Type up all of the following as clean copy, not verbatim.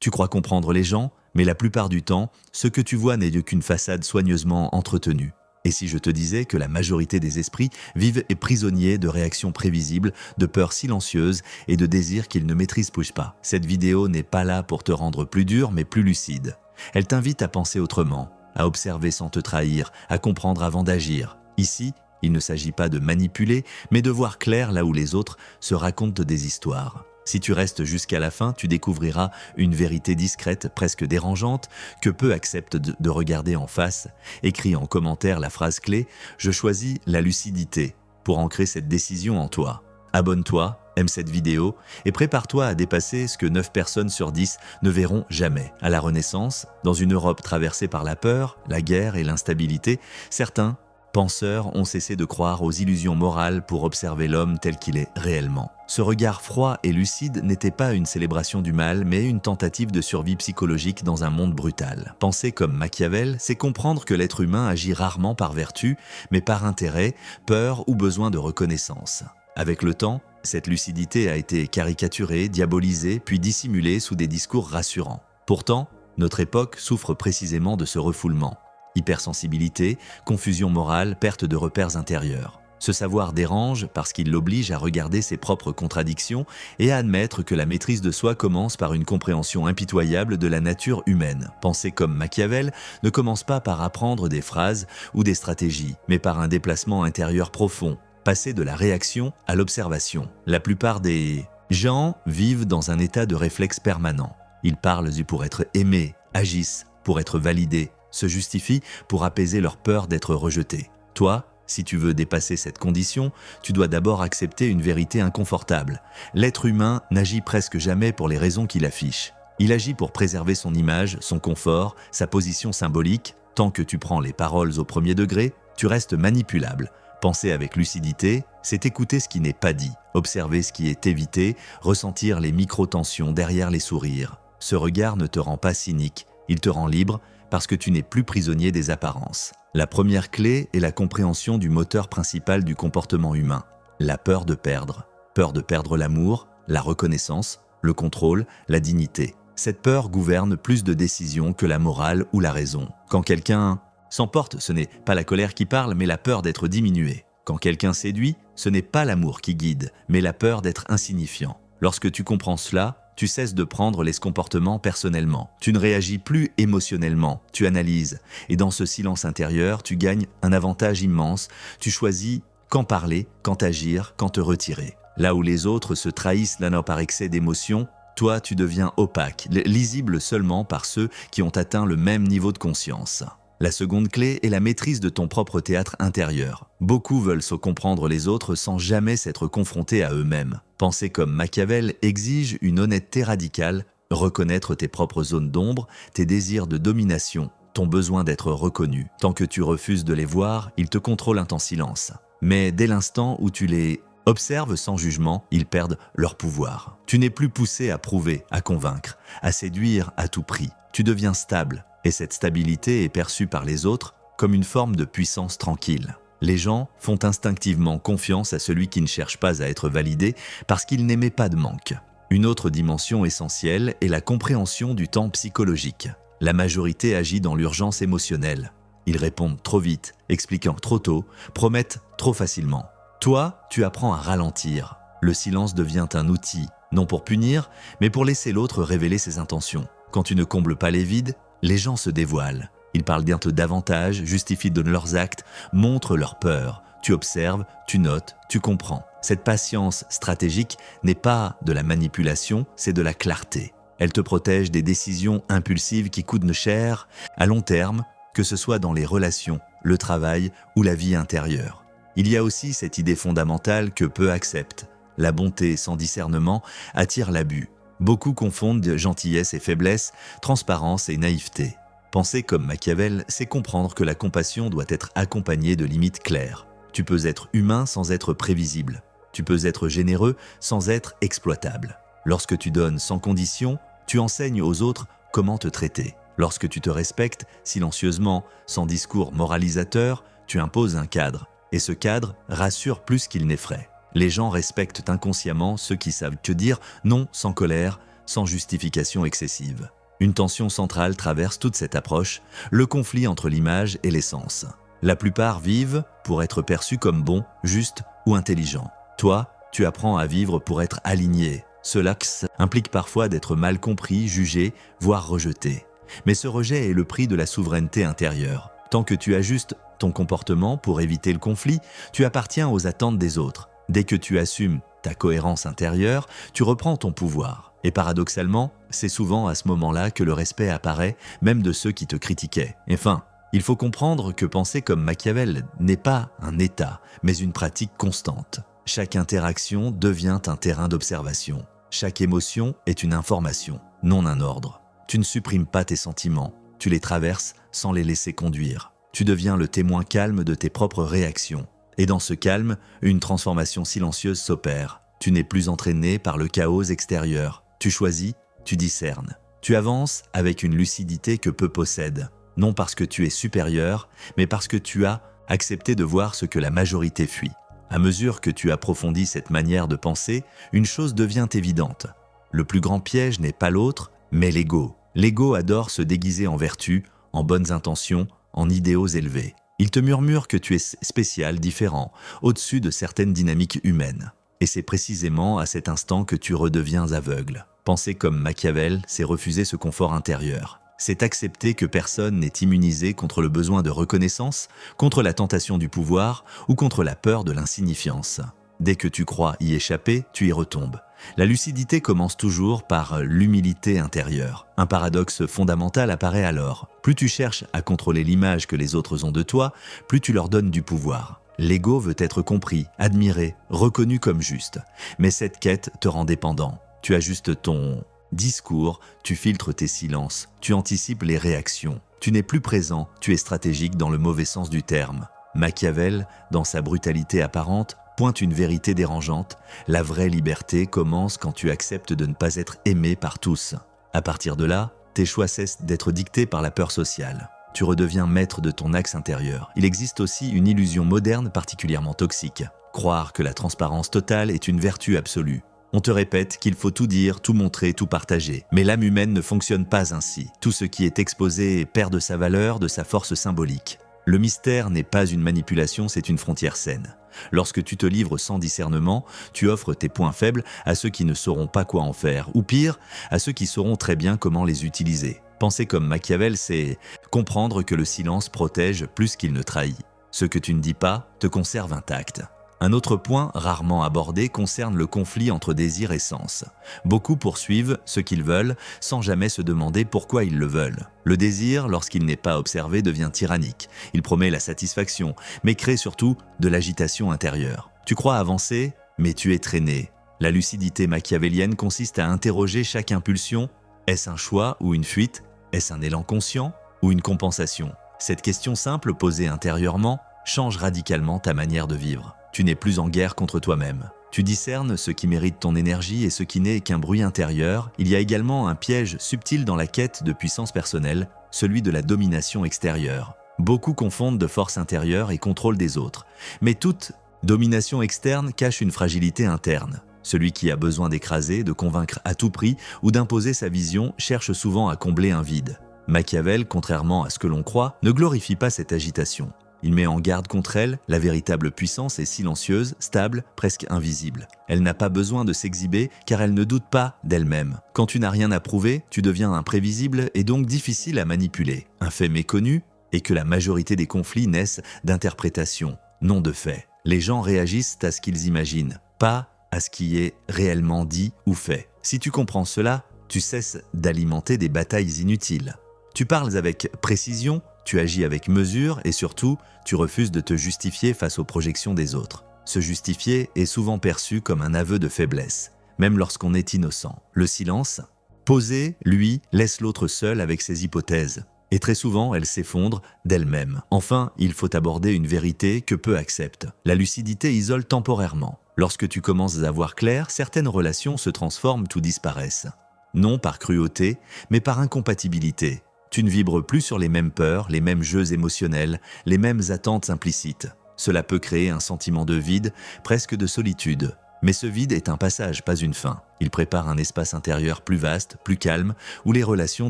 Tu crois comprendre les gens, mais la plupart du temps, ce que tu vois n'est qu'une façade soigneusement entretenue. Et si je te disais que la majorité des esprits vivent et prisonniers de réactions prévisibles, de peurs silencieuses et de désirs qu'ils ne maîtrisent pas? Cette vidéo n'est pas là pour te rendre plus dur, mais plus lucide. Elle t'invite à penser autrement, à observer sans te trahir, à comprendre avant d'agir. Ici, il ne s'agit pas de manipuler, mais de voir clair là où les autres se racontent des histoires. Si tu restes jusqu'à la fin, tu découvriras une vérité discrète, presque dérangeante, que peu acceptent de regarder en face. Écris en commentaire la phrase clé « Je choisis la lucidité » pour ancrer cette décision en toi. Abonne-toi, aime cette vidéo et prépare-toi à dépasser ce que 9 personnes sur 10 ne verront jamais. À la Renaissance, dans une Europe traversée par la peur, la guerre et l'instabilité, certains penseurs ont cessé de croire aux illusions morales pour observer l'homme tel qu'il est réellement. Ce regard froid et lucide n'était pas une célébration du mal, mais une tentative de survie psychologique dans un monde brutal. Penser comme Machiavel, c'est comprendre que l'être humain agit rarement par vertu, mais par intérêt, peur ou besoin de reconnaissance. Avec le temps, cette lucidité a été caricaturée, diabolisée, puis dissimulée sous des discours rassurants. Pourtant, notre époque souffre précisément de ce refoulement. Hypersensibilité, confusion morale, perte de repères intérieurs. Ce savoir dérange parce qu'il l'oblige à regarder ses propres contradictions et à admettre que la maîtrise de soi commence par une compréhension impitoyable de la nature humaine. Penser comme Machiavel ne commence pas par apprendre des phrases ou des stratégies, mais par un déplacement intérieur profond, passer de la réaction à l'observation. La plupart des gens vivent dans un état de réflexe permanent. Ils parlent pour être aimés, agissent pour être validés, se justifient pour apaiser leur peur d'être rejetés. Toi, si tu veux dépasser cette condition, tu dois d'abord accepter une vérité inconfortable. L'être humain n'agit presque jamais pour les raisons qu'il affiche. Il agit pour préserver son image, son confort, sa position symbolique. Tant que tu prends les paroles au premier degré, tu restes manipulable. Penser avec lucidité, c'est écouter ce qui n'est pas dit, observer ce qui est évité, ressentir les micro-tensions derrière les sourires. Ce regard ne te rend pas cynique, il te rend libre, parce que tu n'es plus prisonnier des apparences. La première clé est la compréhension du moteur principal du comportement humain, la peur de perdre. Peur de perdre l'amour, la reconnaissance, le contrôle, la dignité. Cette peur gouverne plus de décisions que la morale ou la raison. Quand quelqu'un s'emporte, ce n'est pas la colère qui parle, mais la peur d'être diminué. Quand quelqu'un séduit, ce n'est pas l'amour qui guide, mais la peur d'être insignifiant. Lorsque tu comprends cela, tu cesses de prendre les comportements personnellement. Tu ne réagis plus émotionnellement, tu analyses. Et dans ce silence intérieur, tu gagnes un avantage immense. Tu choisis quand parler, quand agir, quand te retirer. Là où les autres se trahissent l'un par excès d'émotion, toi tu deviens opaque, lisible seulement par ceux qui ont atteint le même niveau de conscience. La seconde clé est la maîtrise de ton propre théâtre intérieur. Beaucoup veulent se comprendre les autres sans jamais s'être confrontés à eux-mêmes. Penser comme Machiavel exige une honnêteté radicale, reconnaître tes propres zones d'ombre, tes désirs de domination, ton besoin d'être reconnu. Tant que tu refuses de les voir, ils te contrôlent en silence. Mais dès l'instant où tu les observes sans jugement, ils perdent leur pouvoir. Tu n'es plus poussé à prouver, à convaincre, à séduire à tout prix. Tu deviens stable. Et cette stabilité est perçue par les autres comme une forme de puissance tranquille. Les gens font instinctivement confiance à celui qui ne cherche pas à être validé parce qu'il n'émet pas de manque. Une autre dimension essentielle est la compréhension du temps psychologique. La majorité agit dans l'urgence émotionnelle. Ils répondent trop vite, expliquant trop tôt, promettent trop facilement. Toi, tu apprends à ralentir. Le silence devient un outil, non pour punir, mais pour laisser l'autre révéler ses intentions. Quand tu ne combles pas les vides, les gens se dévoilent. Ils parlent bientôt davantage, justifient de leurs actes, montrent leur peur. Tu observes, tu notes, tu comprends. Cette patience stratégique n'est pas de la manipulation, c'est de la clarté. Elle te protège des décisions impulsives qui coûtent cher à long terme, que ce soit dans les relations, le travail ou la vie intérieure. Il y a aussi cette idée fondamentale que peu acceptent. La bonté sans discernement attire l'abus. Beaucoup confondent gentillesse et faiblesse, transparence et naïveté. Penser comme Machiavel, c'est comprendre que la compassion doit être accompagnée de limites claires. Tu peux être humain sans être prévisible. Tu peux être généreux sans être exploitable. Lorsque tu donnes sans condition, tu enseignes aux autres comment te traiter. Lorsque tu te respectes silencieusement, sans discours moralisateur, tu imposes un cadre. Et ce cadre rassure plus qu'il n'effraie. Les gens respectent inconsciemment ceux qui savent te dire non sans colère, sans justification excessive. Une tension centrale traverse toute cette approche, le conflit entre l'image et l'essence. La plupart vivent pour être perçus comme bons, justes ou intelligents. Toi, tu apprends à vivre pour être aligné. Cela implique parfois d'être mal compris, jugé, voire rejeté. Mais ce rejet est le prix de la souveraineté intérieure. Tant que tu ajustes ton comportement pour éviter le conflit, tu appartiens aux attentes des autres. Dès que tu assumes ta cohérence intérieure, tu reprends ton pouvoir. Et paradoxalement, c'est souvent à ce moment-là que le respect apparaît, même de ceux qui te critiquaient. Enfin, il faut comprendre que penser comme Machiavel n'est pas un état, mais une pratique constante. Chaque interaction devient un terrain d'observation. Chaque émotion est une information, non un ordre. Tu ne supprimes pas tes sentiments, tu les traverses sans les laisser conduire. Tu deviens le témoin calme de tes propres réactions. Et dans ce calme, une transformation silencieuse s'opère. Tu n'es plus entraîné par le chaos extérieur. Tu choisis, tu discernes. Tu avances avec une lucidité que peu possèdent. Non parce que tu es supérieur, mais parce que tu as accepté de voir ce que la majorité fuit. À mesure que tu approfondis cette manière de penser, une chose devient évidente. Le plus grand piège n'est pas l'autre, mais l'ego. L'ego adore se déguiser en vertu, en bonnes intentions, en idéaux élevés. Il te murmure que tu es spécial, différent, au-dessus de certaines dynamiques humaines. Et c'est précisément à cet instant que tu redeviens aveugle. Penser comme Machiavel, c'est refuser ce confort intérieur. C'est accepter que personne n'est immunisé contre le besoin de reconnaissance, contre la tentation du pouvoir ou contre la peur de l'insignifiance. Dès que tu crois y échapper, tu y retombes. La lucidité commence toujours par l'humilité intérieure. Un paradoxe fondamental apparaît alors. Plus tu cherches à contrôler l'image que les autres ont de toi, plus tu leur donnes du pouvoir. L'ego veut être compris, admiré, reconnu comme juste. Mais cette quête te rend dépendant. Tu ajustes ton discours, tu filtres tes silences, tu anticipes les réactions. Tu n'es plus présent, tu es stratégique dans le mauvais sens du terme. Machiavel, dans sa brutalité apparente, pointe une vérité dérangeante. La vraie liberté commence quand tu acceptes de ne pas être aimé par tous. À partir de là, tes choix cessent d'être dictés par la peur sociale. Tu redeviens maître de ton axe intérieur. Il existe aussi une illusion moderne particulièrement toxique. Croire que la transparence totale est une vertu absolue. On te répète qu'il faut tout dire, tout montrer, tout partager. Mais l'âme humaine ne fonctionne pas ainsi. Tout ce qui est exposé perd de sa valeur, de sa force symbolique. Le mystère n'est pas une manipulation, c'est une frontière saine. Lorsque tu te livres sans discernement, tu offres tes points faibles à ceux qui ne sauront pas quoi en faire, ou pire, à ceux qui sauront très bien comment les utiliser. Penser comme Machiavel, c'est comprendre que le silence protège plus qu'il ne trahit. Ce que tu ne dis pas te conserve intact. Un autre point rarement abordé concerne le conflit entre désir et sens. Beaucoup poursuivent ce qu'ils veulent sans jamais se demander pourquoi ils le veulent. Le désir, lorsqu'il n'est pas observé, devient tyrannique. Il promet la satisfaction, mais crée surtout de l'agitation intérieure. Tu crois avancer, mais tu es traîné. La lucidité machiavélienne consiste à interroger chaque impulsion. Est-ce un choix ou une fuite? Est-ce un élan conscient ou une compensation? Cette question simple posée intérieurement change radicalement ta manière de vivre. Tu n'es plus en guerre contre toi-même. Tu discernes ce qui mérite ton énergie et ce qui n'est qu'un bruit intérieur. Il y a également un piège subtil dans la quête de puissance personnelle, celui de la domination extérieure. Beaucoup confondent de force intérieure et contrôle des autres. Mais toute domination externe cache une fragilité interne. Celui qui a besoin d'écraser, de convaincre à tout prix ou d'imposer sa vision cherche souvent à combler un vide. Machiavel, contrairement à ce que l'on croit, ne glorifie pas cette agitation. Il met en garde contre elle, la véritable puissance est silencieuse, stable, presque invisible. Elle n'a pas besoin de s'exhiber car elle ne doute pas d'elle-même. Quand tu n'as rien à prouver, tu deviens imprévisible et donc difficile à manipuler. Un fait méconnu est que la majorité des conflits naissent d'interprétations, non de faits. Les gens réagissent à ce qu'ils imaginent, pas à ce qui est réellement dit ou fait. Si tu comprends cela, tu cesses d'alimenter des batailles inutiles. Tu parles avec précision, tu agis avec mesure et surtout, tu refuses de te justifier face aux projections des autres. Se justifier est souvent perçu comme un aveu de faiblesse, même lorsqu'on est innocent. Le silence, posé, lui, laisse l'autre seul avec ses hypothèses. Et très souvent, elles s'effondrent d'elles-mêmes. Enfin, il faut aborder une vérité que peu acceptent. La lucidité isole temporairement. Lorsque tu commences à voir clair, certaines relations se transforment ou disparaissent. Non par cruauté, mais par incompatibilité. Tu ne vibres plus sur les mêmes peurs, les mêmes jeux émotionnels, les mêmes attentes implicites. Cela peut créer un sentiment de vide, presque de solitude. Mais ce vide est un passage, pas une fin. Il prépare un espace intérieur plus vaste, plus calme, où les relations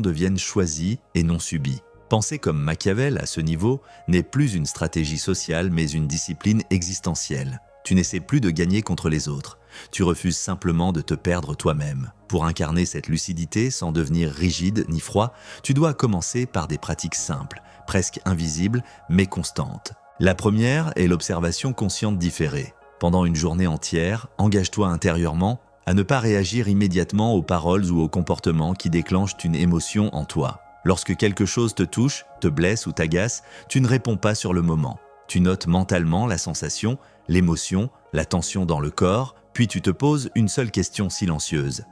deviennent choisies et non subies. Penser comme Machiavel à ce niveau n'est plus une stratégie sociale, mais une discipline existentielle. Tu n'essaies plus de gagner contre les autres. Tu refuses simplement de te perdre toi-même. Pour incarner cette lucidité sans devenir rigide ni froid, tu dois commencer par des pratiques simples, presque invisibles, mais constantes. La première est l'observation consciente différée. Pendant une journée entière, engage-toi intérieurement à ne pas réagir immédiatement aux paroles ou aux comportements qui déclenchent une émotion en toi. Lorsque quelque chose te touche, te blesse ou t'agace, tu ne réponds pas sur le moment. Tu notes mentalement la sensation, l'émotion, la tension dans le corps, puis tu te poses une seule question silencieuse.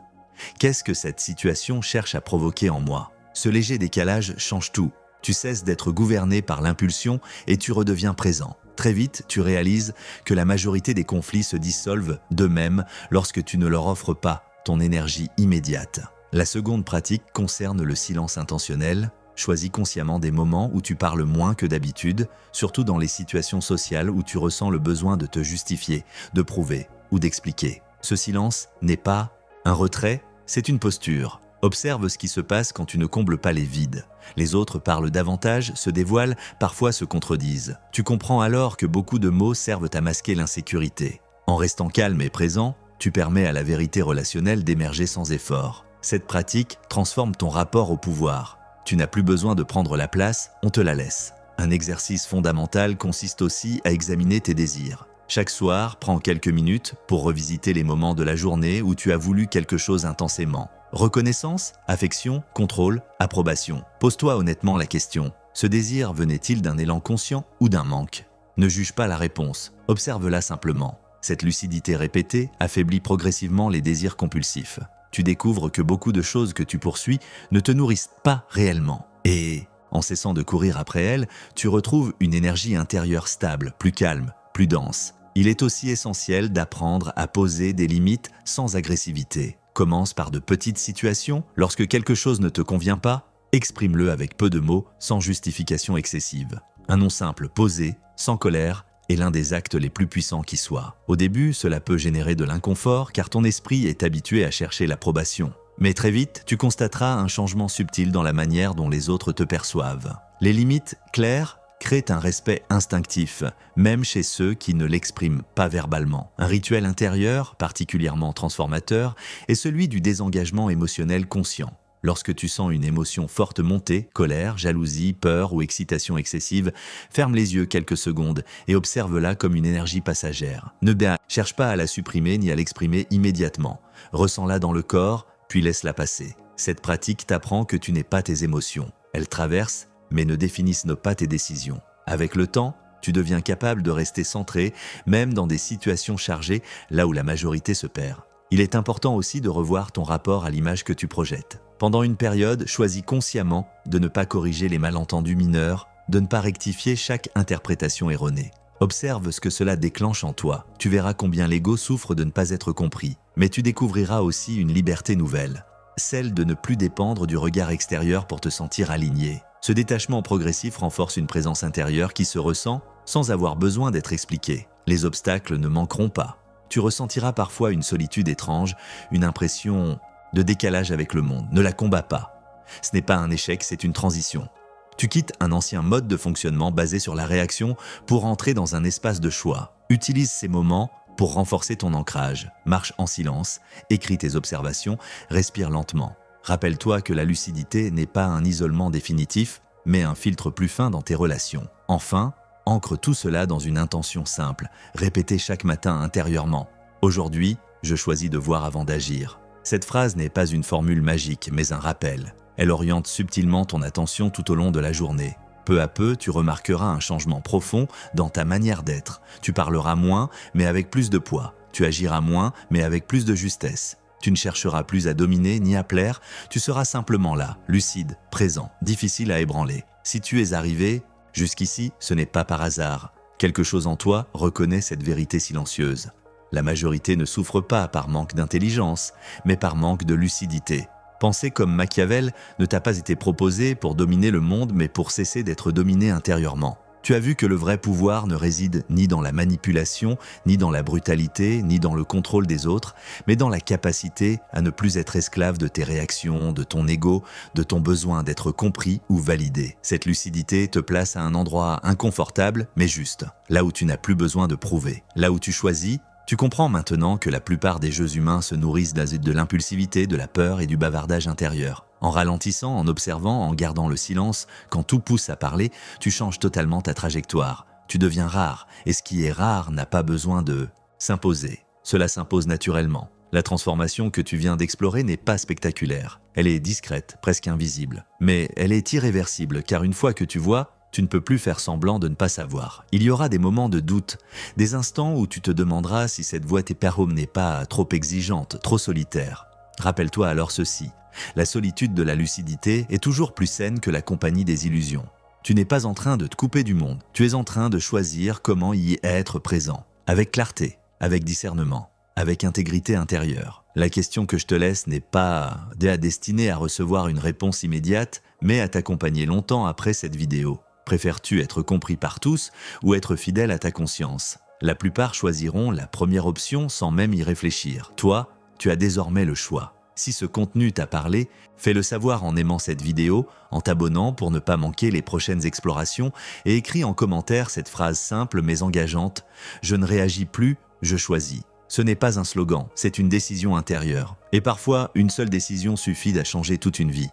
Qu'est-ce que cette situation cherche à provoquer en moi ? Ce léger décalage change tout. Tu cesses d'être gouverné par l'impulsion et tu redeviens présent. Très vite, tu réalises que la majorité des conflits se dissolvent d'eux-mêmes lorsque tu ne leur offres pas ton énergie immédiate. La seconde pratique concerne le silence intentionnel. Choisis consciemment des moments où tu parles moins que d'habitude, surtout dans les situations sociales où tu ressens le besoin de te justifier, de prouver ou d'expliquer. Ce silence n'est pas un retrait, c'est une posture. Observe ce qui se passe quand tu ne combles pas les vides. Les autres parlent davantage, se dévoilent, parfois se contredisent. Tu comprends alors que beaucoup de mots servent à masquer l'insécurité. En restant calme et présent, tu permets à la vérité relationnelle d'émerger sans effort. Cette pratique transforme ton rapport au pouvoir. Tu n'as plus besoin de prendre la place, on te la laisse. Un exercice fondamental consiste aussi à examiner tes désirs. Chaque soir, prends quelques minutes pour revisiter les moments de la journée où tu as voulu quelque chose intensément. Reconnaissance, affection, contrôle, approbation. Pose-toi honnêtement la question. Ce désir venait-il d'un élan conscient ou d'un manque ? Ne juge pas la réponse, observe-la simplement. Cette lucidité répétée affaiblit progressivement les désirs compulsifs. Tu découvres que beaucoup de choses que tu poursuis ne te nourrissent pas réellement. Et, en cessant de courir après elles, tu retrouves une énergie intérieure stable, plus calme, plus dense. Il est aussi essentiel d'apprendre à poser des limites sans agressivité. Commence par de petites situations. Lorsque quelque chose ne te convient pas, exprime-le avec peu de mots, sans justification excessive. Un non simple posé, sans colère, est l'un des actes les plus puissants qui soient. Au début, cela peut générer de l'inconfort car ton esprit est habitué à chercher l'approbation. Mais très vite, tu constateras un changement subtil dans la manière dont les autres te perçoivent. Les limites claires créent un respect instinctif, même chez ceux qui ne l'expriment pas verbalement. Un rituel intérieur, particulièrement transformateur, est celui du désengagement émotionnel conscient. Lorsque tu sens une émotion forte monter, colère, jalousie, peur ou excitation excessive, ferme les yeux quelques secondes et observe-la comme une énergie passagère. Ne cherche pas à la supprimer ni à l'exprimer immédiatement. Ressens-la dans le corps, puis laisse-la passer. Cette pratique t'apprend que tu n'es pas tes émotions. Elles traversent, mais ne définissent pas tes décisions. Avec le temps, tu deviens capable de rester centré, même dans des situations chargées, là où la majorité se perd. Il est important aussi de revoir ton rapport à l'image que tu projettes. Pendant une période, choisis consciemment de ne pas corriger les malentendus mineurs, de ne pas rectifier chaque interprétation erronée. Observe ce que cela déclenche en toi. Tu verras combien l'ego souffre de ne pas être compris. Mais tu découvriras aussi une liberté nouvelle, celle de ne plus dépendre du regard extérieur pour te sentir aligné. Ce détachement progressif renforce une présence intérieure qui se ressent sans avoir besoin d'être expliquée. Les obstacles ne manqueront pas. Tu ressentiras parfois une solitude étrange, une impression de décalage avec le monde. Ne la combats pas. Ce n'est pas un échec, c'est une transition. Tu quittes un ancien mode de fonctionnement basé sur la réaction pour entrer dans un espace de choix. Utilise ces moments pour renforcer ton ancrage. Marche en silence, écris tes observations, respire lentement. Rappelle-toi que la lucidité n'est pas un isolement définitif, mais un filtre plus fin dans tes relations. Enfin, ancre tout cela dans une intention simple, répétée chaque matin intérieurement. Aujourd'hui, je choisis de voir avant d'agir. Cette phrase n'est pas une formule magique, mais un rappel. Elle oriente subtilement ton attention tout au long de la journée. Peu à peu, tu remarqueras un changement profond dans ta manière d'être. Tu parleras moins, mais avec plus de poids. Tu agiras moins, mais avec plus de justesse. Tu ne chercheras plus à dominer ni à plaire, tu seras simplement là, lucide, présent, difficile à ébranler. Si tu es arrivé jusqu'ici, ce n'est pas par hasard. Quelque chose en toi reconnaît cette vérité silencieuse. La majorité ne souffre pas par manque d'intelligence, mais par manque de lucidité. Penser comme Machiavel ne t'a pas été proposé pour dominer le monde, mais pour cesser d'être dominé intérieurement. Tu as vu que le vrai pouvoir ne réside ni dans la manipulation, ni dans la brutalité, ni dans le contrôle des autres, mais dans la capacité à ne plus être esclave de tes réactions, de ton ego, de ton besoin d'être compris ou validé. Cette lucidité te place à un endroit inconfortable, mais juste, là où tu n'as plus besoin de prouver. Là où tu choisis, tu comprends maintenant que la plupart des jeux humains se nourrissent de l'impulsivité, de la peur et du bavardage intérieur. En ralentissant, en observant, en gardant le silence, quand tout pousse à parler, tu changes totalement ta trajectoire. Tu deviens rare, et ce qui est rare n'a pas besoin de s'imposer. Cela s'impose naturellement. La transformation que tu viens d'explorer n'est pas spectaculaire. Elle est discrète, presque invisible. Mais elle est irréversible, car une fois que tu vois, tu ne peux plus faire semblant de ne pas savoir. Il y aura des moments de doute, des instants où tu te demanderas si cette voie tes parômes n'est pas trop exigeante, trop solitaire. Rappelle-toi alors ceci. La solitude de la lucidité est toujours plus saine que la compagnie des illusions. Tu n'es pas en train de te couper du monde, tu es en train de choisir comment y être présent, avec clarté, avec discernement, avec intégrité intérieure. La question que je te laisse n'est pas destinée à recevoir une réponse immédiate, mais à t'accompagner longtemps après cette vidéo. Préfères-tu être compris par tous ou être fidèle à ta conscience? La plupart choisiront la première option sans même y réfléchir. Toi, tu as désormais le choix. Si ce contenu t'a parlé, fais-le savoir en aimant cette vidéo, en t'abonnant pour ne pas manquer les prochaines explorations et écris en commentaire cette phrase simple mais engageante « Je ne réagis plus, je choisis ». Ce n'est pas un slogan, c'est une décision intérieure. Et parfois, une seule décision suffit à changer toute une vie.